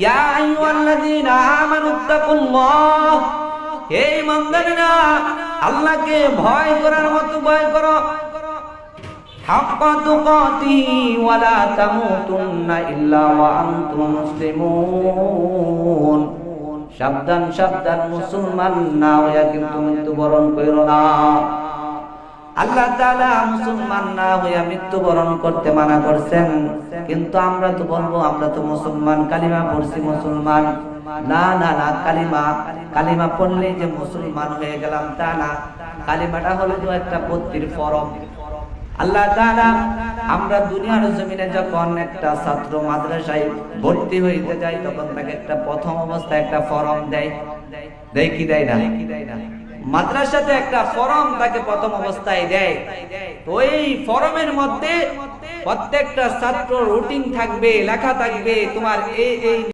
ইয়া আইয়ুহাল্লাযীনা আমানুত্তাকুল্লাহ, হে ঈমানদারেরা আল্লাহকে ভয় করার মতো ভয় করো। হাক্কা তুকাতিহি ওয়া লা তামুতুন্না ইল্লা ওয়া আনতুম মুসলিমুন। সাবধান সাবধান, মুসলমান না হইয়া কিন্তু মৃত্যুবরণ কইরো না। আল্লাহ তাআলা মুসলমান না হইয়া মৃত্যুবরণ করতে মানা করছেন, কিন্তু আমরা তো বলবো আমরা তো মুসলমান, কালিমা পড়ছি মুসলমান। না না না, কালিমা পড়লেই যে মুসলমান হয়ে গেলাম তা না। কালিমাটা হলো তো একটা পত্তির ফরম। আল্লাহ তাআলা আমরা দুনিয়ার জমিনে যখন একটা ছাত্র মাদ্রাসায় ভর্তি হইতে যায় তখন তাকে একটা প্রথম অবস্থায় একটা ফরম দেয় কি দেয় না? মাদ্রাসাতে একটা ফরম তাকে প্রথম অবস্থায় দেয়। তো এই ফরমের মধ্যে প্রত্যেকটা ছাত্র রুটিন থাকবে, লেখা থাকবে তোমার এই